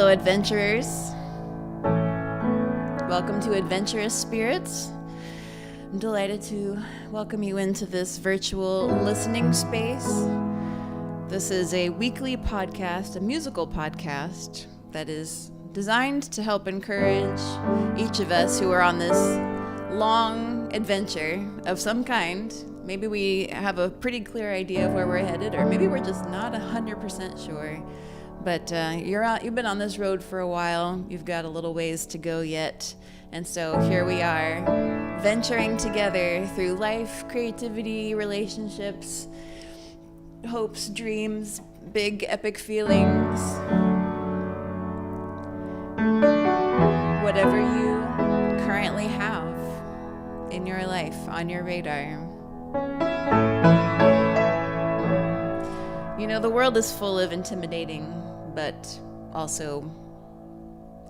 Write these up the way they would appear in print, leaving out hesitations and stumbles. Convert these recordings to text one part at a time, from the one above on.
Hello, adventurers. Welcome to Adventurous Spirits. I'm delighted to welcome you into this virtual listening space. This is a weekly podcast, a musical podcast that is designed to help encourage each of us who are on this long adventure of some kind. Maybe we have a pretty clear idea of where we're headed, or maybe we're just not 100% sure. But you've been on this road for a while. You've got a little ways to go yet. And so here we are, venturing together through life, creativity, relationships, hopes, dreams, big epic feelings. Whatever you currently have in your life, on your radar. You know, the world is full of intimidating, but also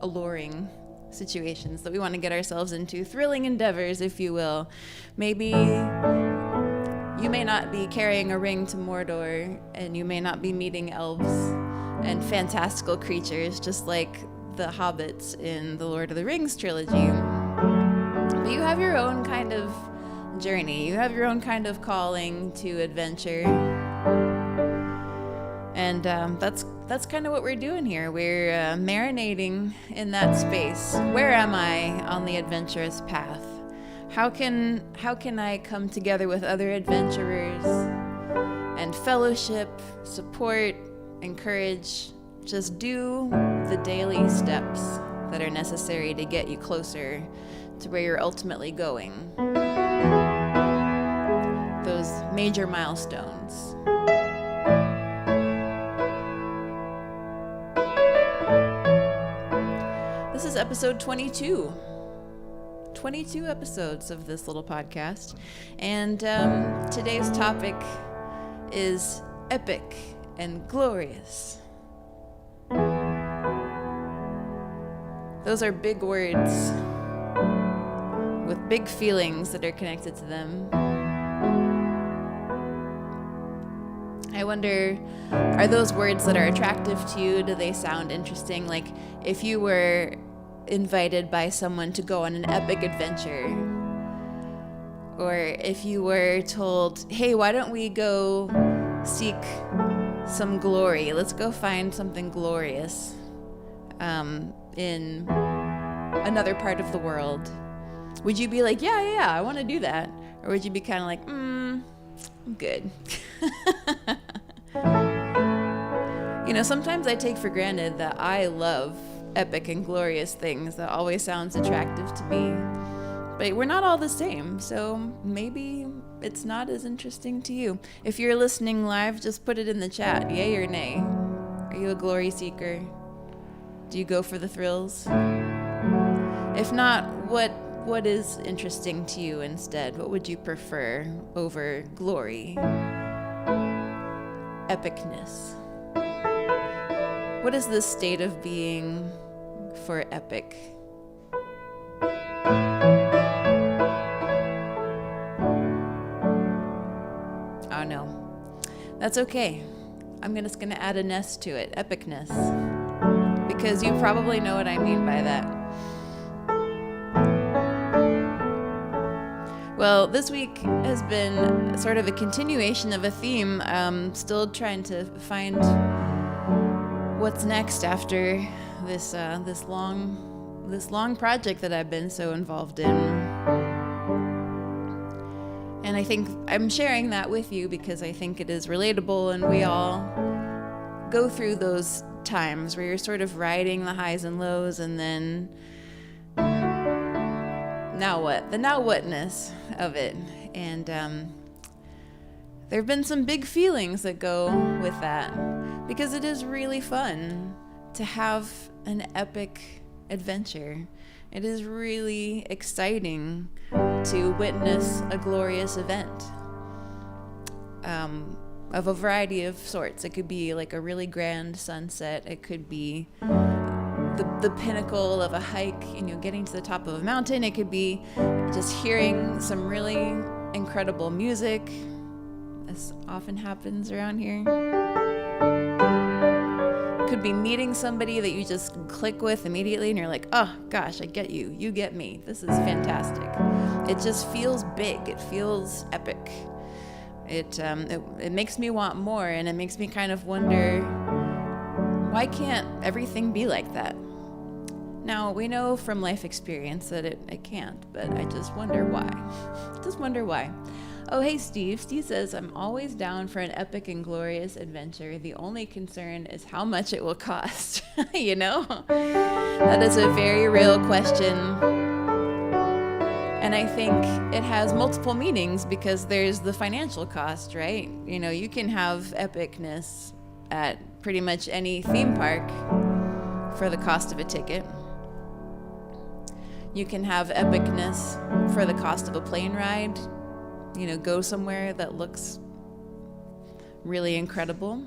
alluring situations that we want to get ourselves into, thrilling endeavors, if you will. Maybe you may not be carrying a ring to Mordor, and you may not be meeting elves and fantastical creatures, just like the hobbits in the Lord of the Rings trilogy. But you have your own kind of journey. You have your own kind of calling to adventure. And that's kind of what we're doing here. We're marinating in that space. Where am I on the adventurous path? How can I come together with other adventurers and fellowship, support, encourage, just do the daily steps that are necessary to get you closer to where you're ultimately going. Those major milestones. This is episode 22. 22 episodes of this little podcast. And today's topic is epic and glorious. Those are big words with big feelings that are connected to them. I wonder, are those words that are attractive to you? Do they sound interesting? Like if you were invited by someone to go on an epic adventure, or if you were told, hey, why don't we go seek some glory? Let's go find something glorious in another part of the world. Would you be like, yeah, I want to do that? Or would you be kind of like, I'm good. You know, sometimes I take for granted that I love epic and glorious things. That always sounds attractive to me. But we're not all the same, so maybe it's not as interesting to you. If you're listening live, just put it in the chat, yay or nay. Are you a glory seeker? Do you go for the thrills? If not, what is interesting to you instead? What would you prefer over glory? Epicness. What is the state of being for epic? Oh no, that's okay. I'm just gonna add a ness to it, epicness, because you probably know what I mean by that. Well, this week has been sort of a continuation of a theme. Still trying to find what's next after this long project that I've been so involved in. And I think I'm sharing that with you because I think it is relatable, and we all go through those times where you're sort of riding the highs and lows, and then now what? The now whatness of it. And there have been some big feelings that go with that, because it is really fun to have an epic adventure. It is really exciting to witness a glorious event of a variety of sorts. It could be like a really grand sunset. It could be the pinnacle of a hike, getting to the top of a mountain. It could be just hearing some really incredible music, as often happens around here. could be meeting somebody that you just click with immediately and you're like, oh gosh, I get you. You get me. This is fantastic. It just feels big. It feels epic. It makes me want more, and it makes me kind of wonder, why can't everything be like that? Now, we know from life experience that it can't, but I just wonder why. Just wonder why. Oh, hey, Steve. Steve says, I'm always down for an epic and glorious adventure. The only concern is how much it will cost. You know? That is a very real question. And I think it has multiple meanings because there's the financial cost, right? You know, you can have epicness at pretty much any theme park for the cost of a ticket. You can have epicness for the cost of a plane ride. You know, go somewhere that looks really incredible.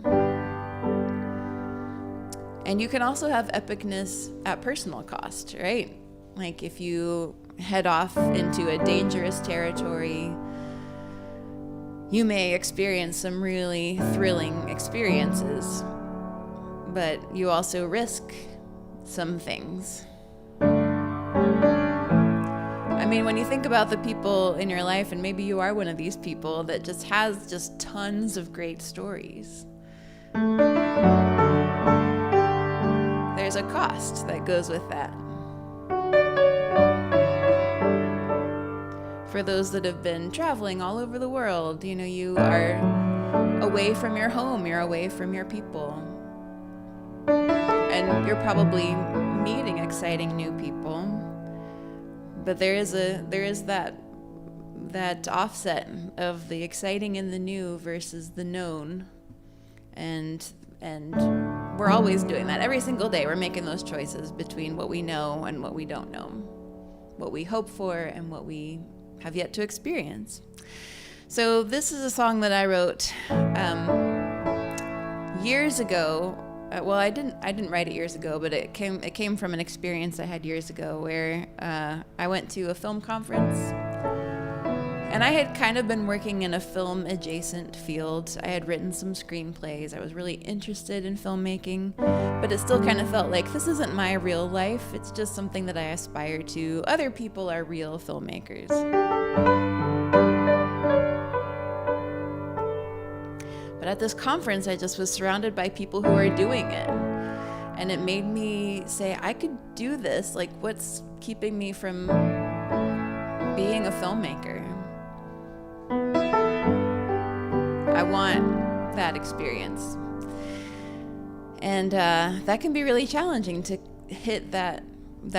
And you can also have epicness at personal cost, right? Like if you head off into a dangerous territory, you may experience some really thrilling experiences, but you also risk some things. I mean, when you think about the people in your life, and maybe you are one of these people that just has just tons of great stories, there's a cost that goes with that. For those that have been traveling all over the world, you know, you are away from your home, you're away from your people. And you're probably meeting exciting new people. But there is that offset of the exciting and the new versus the known. And we're always doing that. Every single day we're making those choices between what we know and what we don't know. What we hope for and what we have yet to experience. So this is a song that I wrote years ago. Well, I didn't write it years ago, but it came from an experience I had years ago where I went to a film conference, and I had kind of been working in a film adjacent field. I had written some screenplays. I was really interested in filmmaking, but it still kind of felt like this isn't my real life. It's just something that I aspire to. Other people are real filmmakers. But at this conference, I just was surrounded by people who are doing it. And it made me say, I could do this. Like, what's keeping me from being a filmmaker? I want that experience. And that can be really challenging to hit that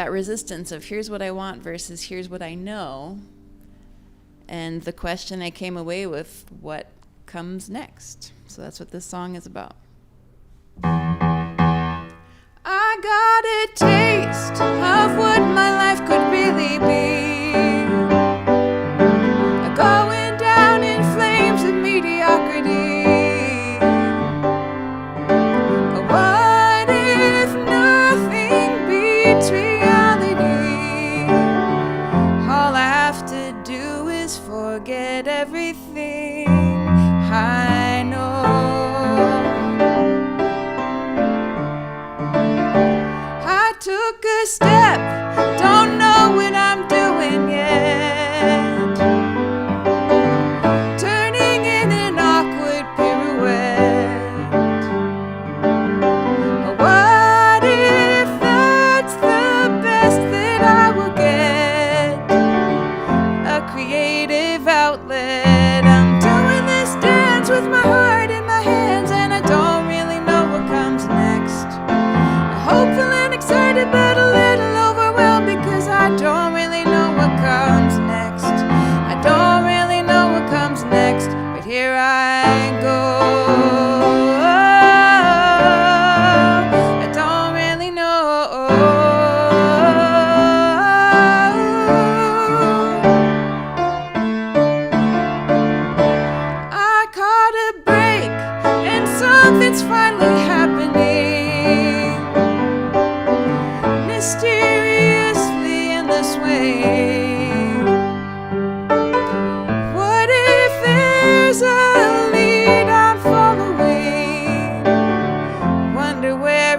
resistance of here's what I want versus here's what I know. And the question I came away with, what comes next? So that's what this song is about. I got a taste of what my life could really be. Going down in flames of mediocrity. What if nothing beats reality? All I have to do is forget everything I know. I took a step, don't know what I'm doing yet. Turning in an awkward pirouette. What if that's the best that I will get? A creative outlet. I'm doing this dance with my heart in my hands, and I don't really know what comes next. Hopeful and excited, but a little overwhelmed because I don't really know what comes next. I don't really know what comes next, but here I go. I don't really know. I caught a break, and something's finally happening. Mysteriously in this way. What if there's a lead I'm following? Wonder where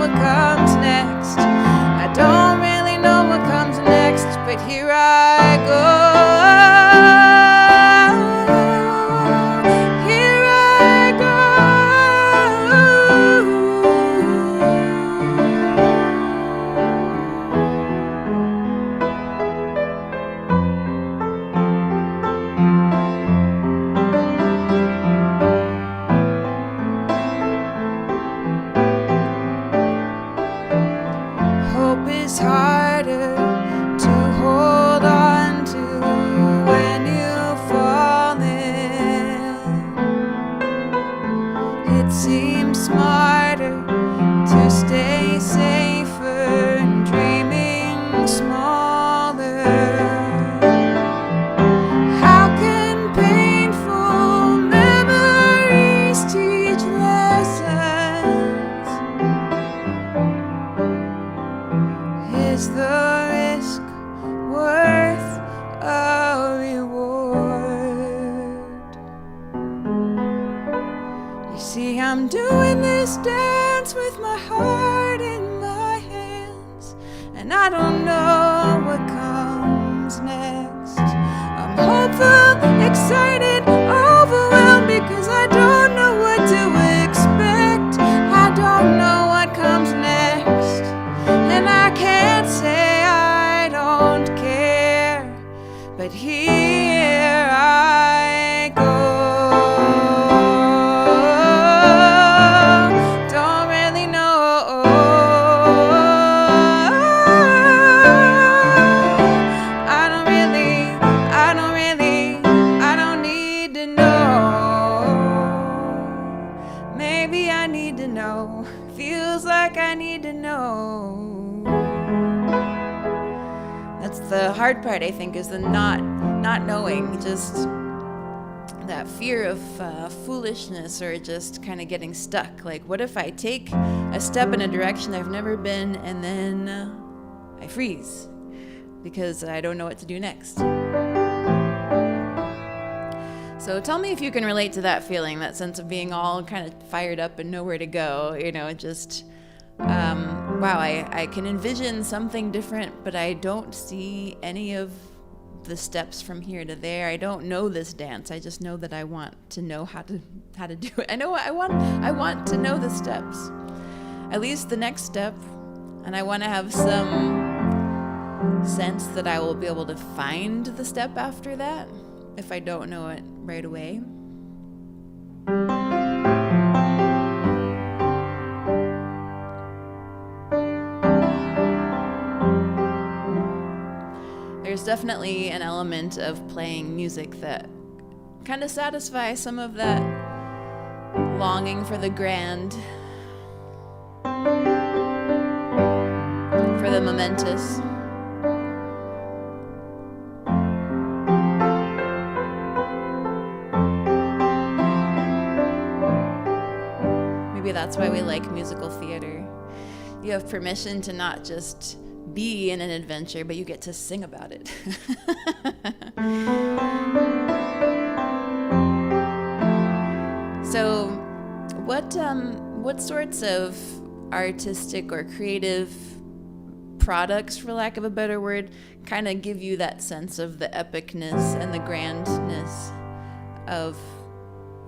what comes next. I don't really know what comes next, but here I go. Is harder to hold on to when you fall in. It seems smarter to stay safer and dreaming smaller. How can painful memories teach lessons? Is the risk worth a reward? You see, I'm doing this dance with my heart in my hands, and I don't know what comes next. I'm hopeful, excited, overwhelmed, because I don't know what to expect. I don't know what comes next, and I can't say I don't care, but here I go. Don't really know. I don't need to know. Maybe I need to know. Feels like I need to know. That's the hard part, I think, is the not knowing, just that fear of foolishness, or just kind of getting stuck. Like, what if I take a step in a direction I've never been, and then I freeze because I don't know what to do next? So tell me if you can relate to that feeling, that sense of being all kind of fired up and nowhere to go, just wow, I can envision something different, but I don't see any of the steps from here to there. I don't know this dance. I just know that I want to know how to do it. I know I want to know the steps, at least the next step, and I want to have some sense that I will be able to find the step after that if I don't know it right away. There's definitely an element of playing music that kind of satisfies some of that longing for the grand, for the momentous. Maybe that's why we like musical theater. You have permission to not just be in an adventure, but you get to sing about it. So what sorts of artistic or creative products, for lack of a better word, kind of give you that sense of the epicness and the grandness of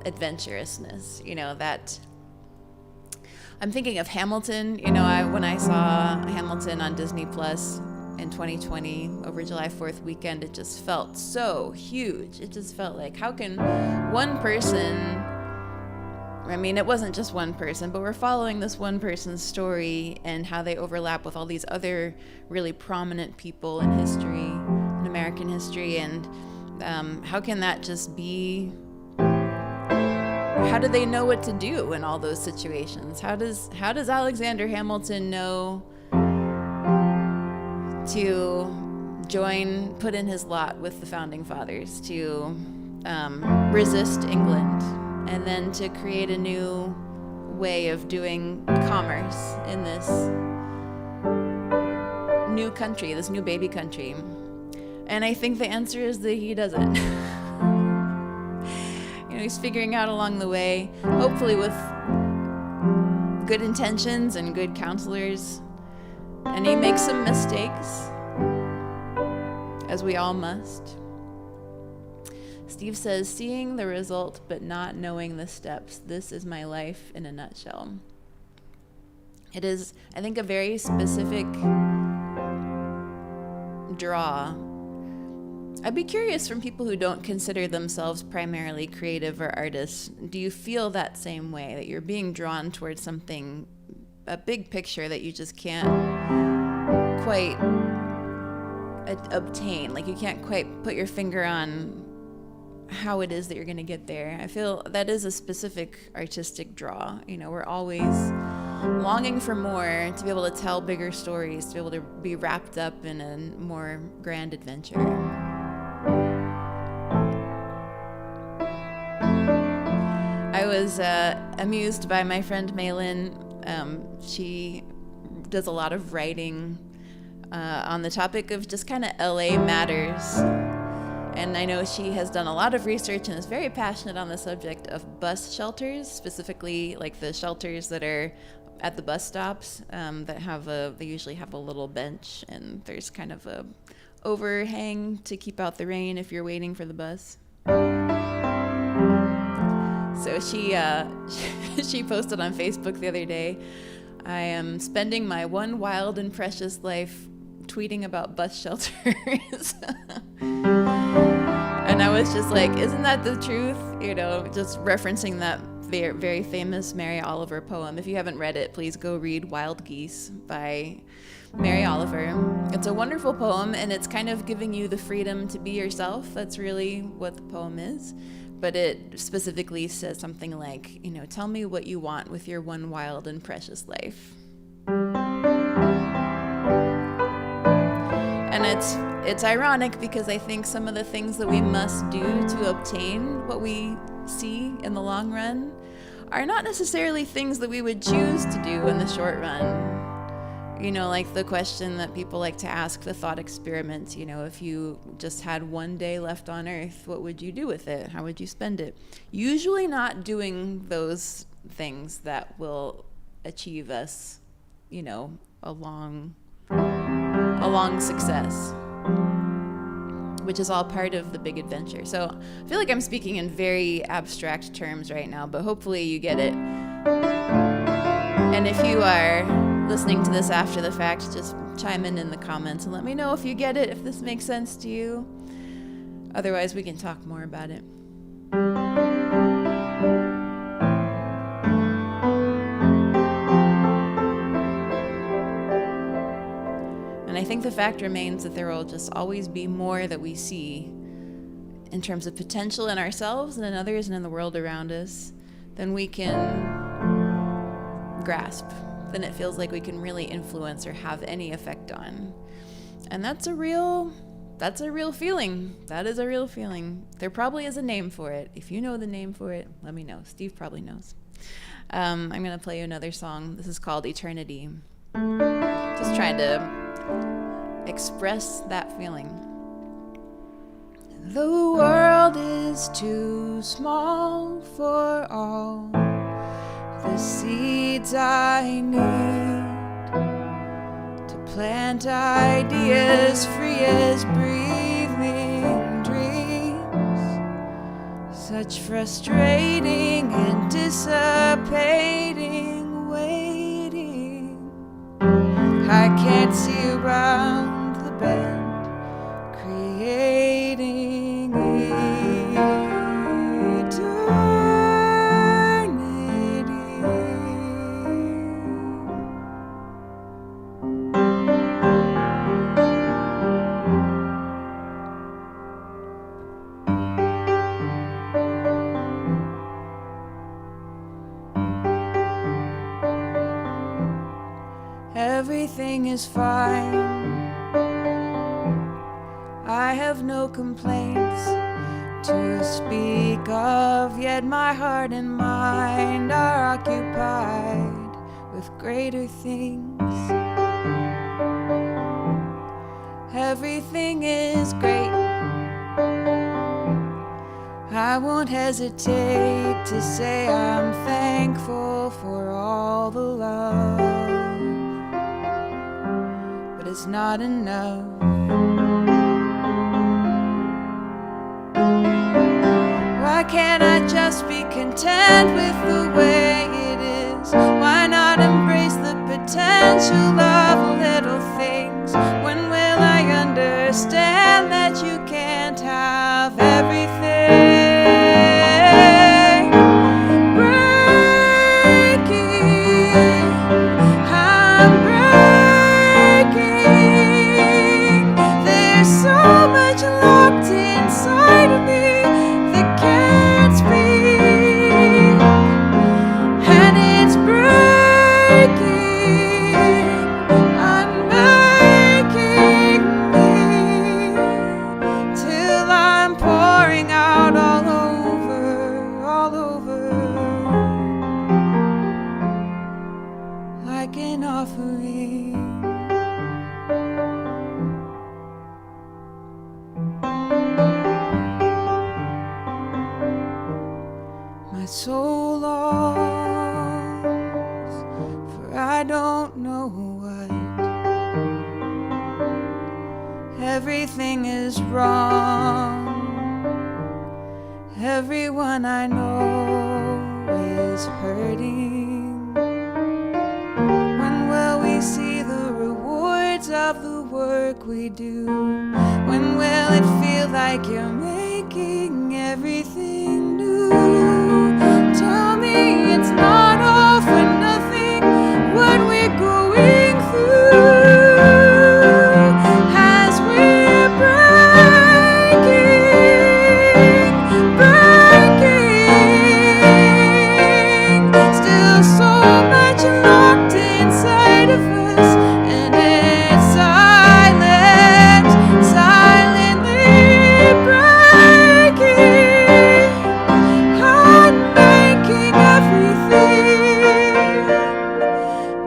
adventurousness? That I'm thinking of Hamilton. When I saw Hamilton on Disney Plus in 2020 over July 4th weekend, it just felt so huge. It just felt like, how can one person, it wasn't just one person, but we're following this one person's story and how they overlap with all these other really prominent people in history, in American history, and how can that just be? How do they know what to do in all those situations? How does Alexander Hamilton know to put in his lot with the founding fathers, to resist England, and then to create a new way of doing commerce in this new country, this new baby country? And I think the answer is that he doesn't. He's figuring out along the way, hopefully with good intentions and good counselors, and he makes some mistakes, as we all must. Steve says, seeing the result but not knowing the steps. This is my life in a nutshell. It is, I think, a very specific draw. I'd be curious from people who don't consider themselves primarily creative or artists, do you feel that same way, that you're being drawn towards something, a big picture that you just can't quite obtain? Like you can't quite put your finger on how it is that you're going to get there. I feel that is a specific artistic draw. You know, we're always longing for more, to be able to tell bigger stories, to be able to be wrapped up in a more grand adventure. I was amused by my friend Maylin. She does a lot of writing on the topic of just kind of LA matters. And I know she has done a lot of research and is very passionate on the subject of bus shelters, specifically like the shelters that are at the bus stops that have they usually have a little bench, and there's kind of a overhang to keep out the rain if you're waiting for the bus. So she posted on Facebook the other day, I am spending my one wild and precious life tweeting about bus shelters. And I was just like, isn't that the truth? You know, just referencing that very, very famous Mary Oliver poem. If you haven't read it, please go read Wild Geese by Mary Oliver. It's a wonderful poem, and it's kind of giving you the freedom to be yourself. That's really what the poem is. But it specifically says something like, you know, tell me what you want with your one wild and precious life. And it's ironic because I think some of the things that we must do to obtain what we see in the long run are not necessarily things that we would choose to do in the short run. You know, like the question that people like to ask, the thought experiment, you know, if you just had one day left on Earth, what would you do with it? How would you spend it? Usually not doing those things that will achieve us, you know, a long success, which is all part of the big adventure. So I feel like I'm speaking in very abstract terms right now, but hopefully you get it. And if you are listening to this after the fact, just chime in the comments and let me know if you get it, if this makes sense to you. Otherwise, we can talk more about it. I think the fact remains that there will just always be more that we see in terms of potential in ourselves and in others and in the world around us than we can grasp, than it feels like we can really influence or have any effect on. And that's a real feeling. That is a real feeling. There probably is a name for it. If you know the name for it, let me know. Steve probably knows. I'm going to play you another song. This is called Eternity. Just trying to express that feeling. The world is too small for all the seeds I need to plant ideas free as breathing dreams. Such frustrating, anticipating waiting. I can't see around the bend, creating everything is fine. I have no complaints to speak of, yet my heart and mind are occupied with greater things. Everything is great. I won't hesitate to say I'm thankful for all the love, but it's not enough. Why can't I just be content with the way it is? Why not embrace the potential of little things? When will I understand that you can't have everything? Breaking, I'm breaking. There's so much locked inside of me that can't speak, and it's breaking, unmaking me, till I'm pouring out all over, like an offering. My soul longs, for I don't know what. Everything is wrong. Everyone I know is hurting. When will we see the rewards of the work we do? When will it feel like you're making everything new? Tell me it's not all for nothing what we're going through, as we're breaking. Still so much locked inside of us, and it's silently breaking, unmaking everything,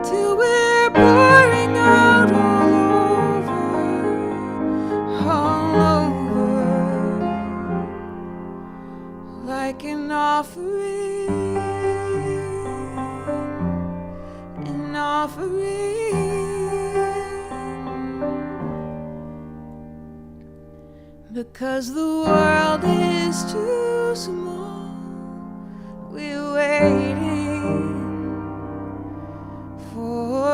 till we're pouring out all over, like an offering, an offering. Because the world is too small, we're waiting for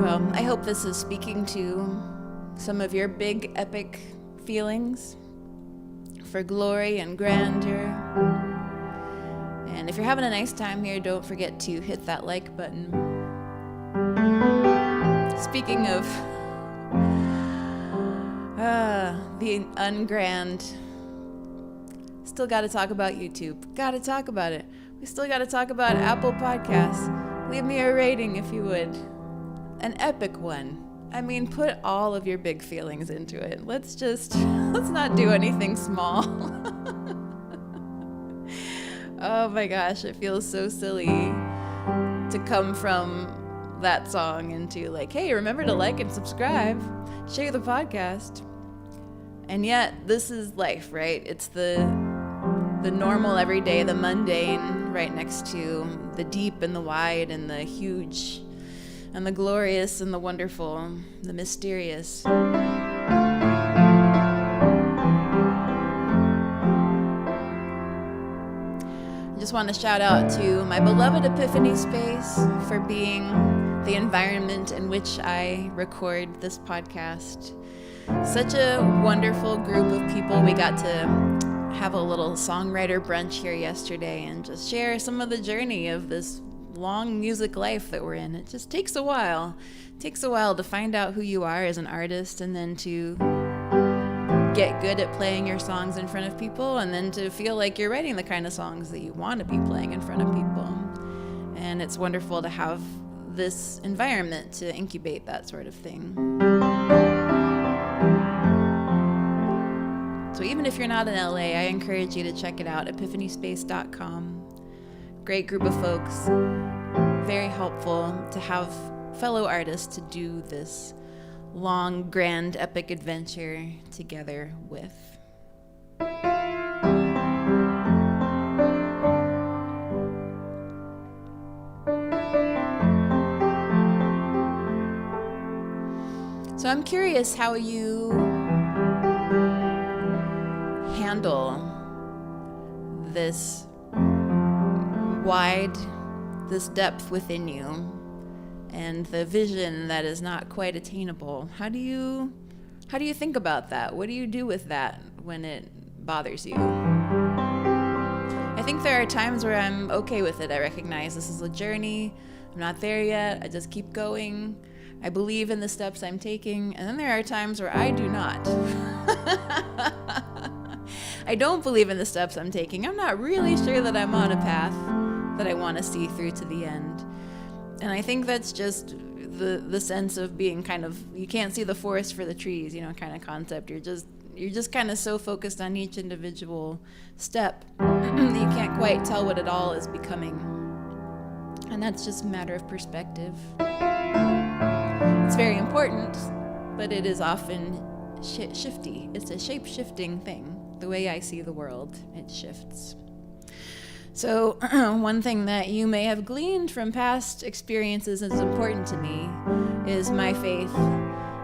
Well, I hope this is speaking to some of your big epic feelings for glory and grandeur. And if you're having a nice time here, don't forget to hit that like button. Speaking of the ungrand, still got to talk about YouTube. Got to talk about it. We still got to talk about Apple Podcasts. Leave me a rating if you would. An epic one. I mean, put all of your big feelings into it. Let's not do anything small. Oh my gosh, it feels so silly to come from that song into like, hey, remember to like and subscribe, share the podcast. And yet, this is life, right? It's the normal everyday, the mundane, right next to the deep and the wide and the huge and the glorious and the wonderful, the mysterious. just want to shout out to my beloved Epiphany Space for being the environment in which I record this podcast. Such a wonderful group of people. We got to have a little songwriter brunch here yesterday and just share some of the journey of this long music life that we're in. It just takes a while. It takes a while to find out who you are as an artist, and then to get good at playing your songs in front of people, and then to feel like you're writing the kind of songs that you want to be playing in front of people. And it's wonderful to have this environment to incubate that sort of thing. So even if you're not in LA, I encourage you to check it out, epiphanyspace.com. Great group of folks, very helpful to have fellow artists to do this long, grand, epic adventure together with. So I'm curious how you handle this this depth within you and the vision that is not quite attainable. How do you think about that? What do you do with that when it bothers you? I think there are times where I'm okay with it. I recognize this is a journey. I'm not there yet. I just keep going. I believe in the steps I'm taking. And then there are times where I do not. I don't believe in the steps I'm taking. I'm not really sure that I'm on a path that I want to see through to the end. And I think that's just the sense of being kind of, you can't see the forest for the trees, kind of concept. You're just kind of so focused on each individual step that you can't quite tell what it all is becoming. And that's just a matter of perspective. It's very important, but it is often shifty. It's a shape-shifting thing. The way I see the world, it shifts. So one thing that you may have gleaned from past experiences that's important to me is my faith.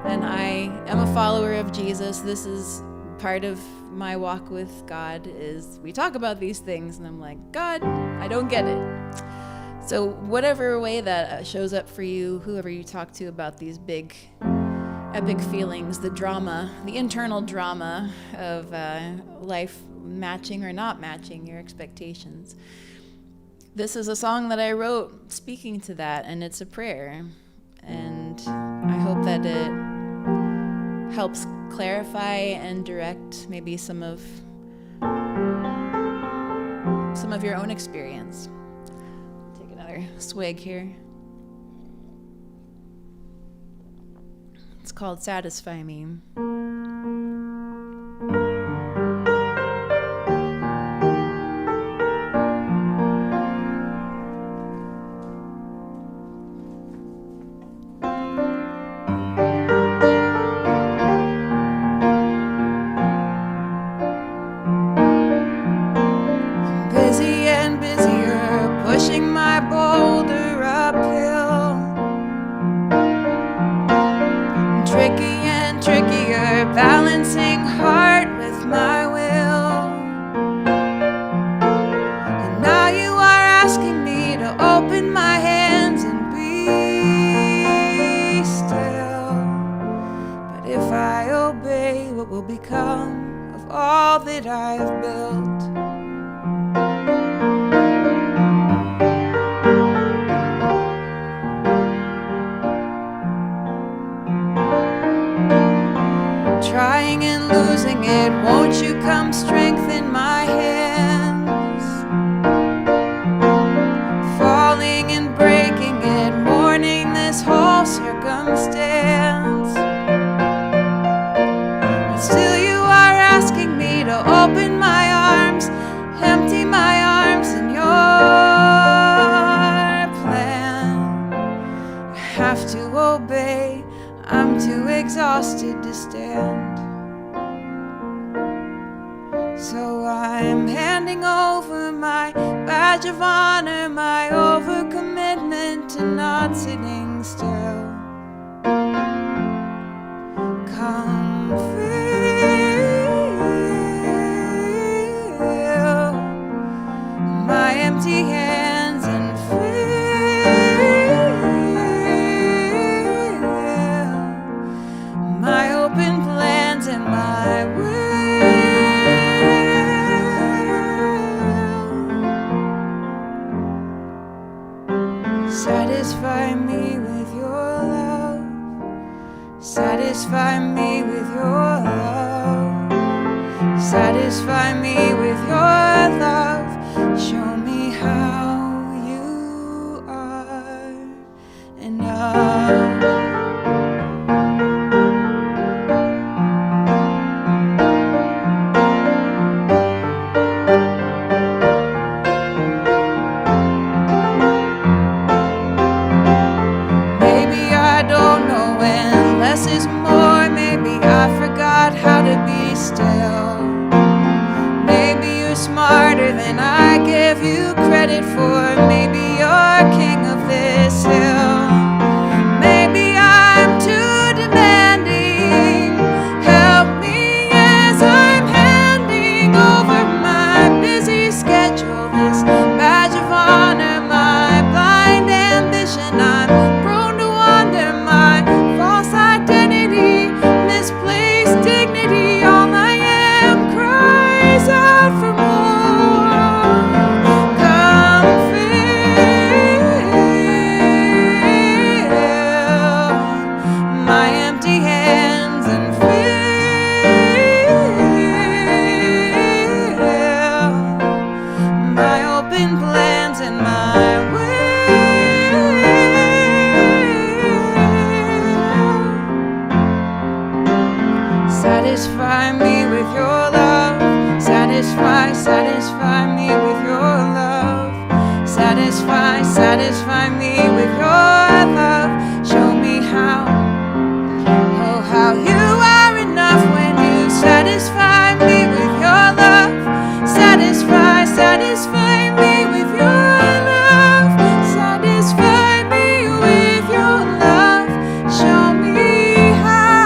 And I am a follower of Jesus. This is part of my walk with God, is we talk about these things and I'm like, God, I don't get it. So whatever way that shows up for you, whoever you talk to about these big epic feelings, the drama, the internal drama of life matching or not matching your expectations. This is a song that I wrote speaking to that, and it's a prayer. And I hope that it helps clarify and direct maybe some of your own experience. Take another swig here. It's called Satisfy Me. Busy and busier, pushing my boulder uphill. Tricky and trickier, balancing heart with my will. And now you are asking me to open my hands and be still. But if I obey, what will become of all that I have built? Trying and losing it, won't you come strengthen my hands? Falling and breaking it, mourning this whole circumstance. But still you are asking me to open my arms, empty my arms in your plan. I have to obey, I'm too exhausted to stand. So I'm handing over my badge of honor, my overcommitment to not sitting still. Come fill my empty Satisfy me with your love. Satisfy me with your love. Show me how you are enough. Less is more, maybe I forgot how to be still. Maybe you're smarter than I give you credit for. Maybe you're king of this hill. Maybe I'm too demanding. Help me as I'm handing over my busy schedule, this badge of honor, my blind ambition. I'm prone to wonder, my false identity, misplaced dignity. All I am cries out for more. Come fill my empty hands and fill my open plans and my will. Satisfy me with your love. Satisfy me with your love. Satisfy me with your love. Show me how, oh, how you are enough when you satisfy me with your love. Satisfy me with your love. Satisfy me with your love. Show me how you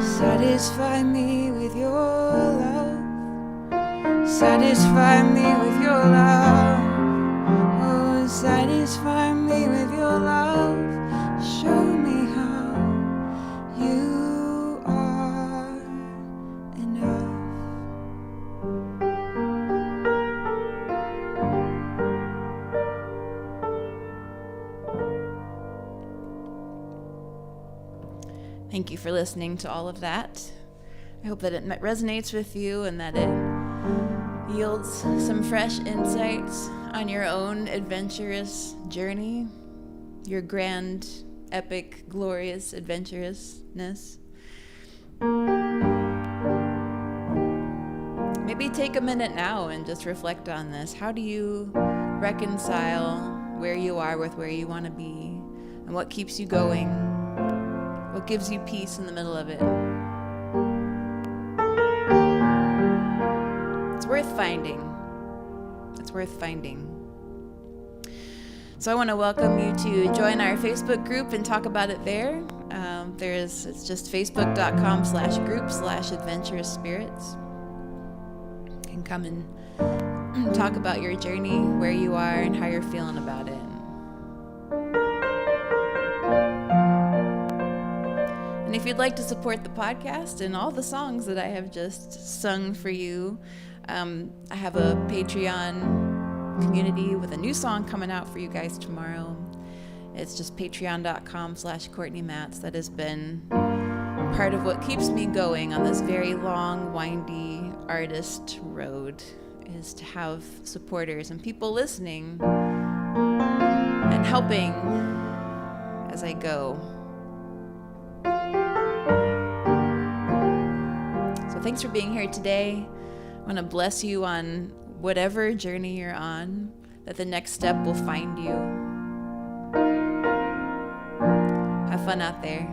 satisfy me with your love. Satisfy me with your love. Oh, satisfy me with your love. Show me how you are enough. Thank you for listening to all of that. I hope that it resonates with you and that it yields some fresh insights on your own adventurous journey, your grand, epic, glorious adventurousness. Maybe take a minute now and just reflect on this. How do you reconcile where you are with where you want to be, and what keeps you going? What gives you peace in the middle of it? It's worth finding. It's worth finding. So I want to welcome you to join our Facebook group and talk about it there. It's just facebook.com/group/adventurous spirits. You can come and talk about your journey, where you are, and how you're feeling about it. And if you'd like to support the podcast and all the songs that I have just sung for you, I have a Patreon community with a new song coming out for you guys tomorrow. It's just patreon.com/Courtney Matz. That has been part of what keeps me going on this very long, windy artist road, is to have supporters and people listening and helping as I go. So thanks for being here today. I want to bless you on whatever journey you're on, that the next step will find you. Have fun out there.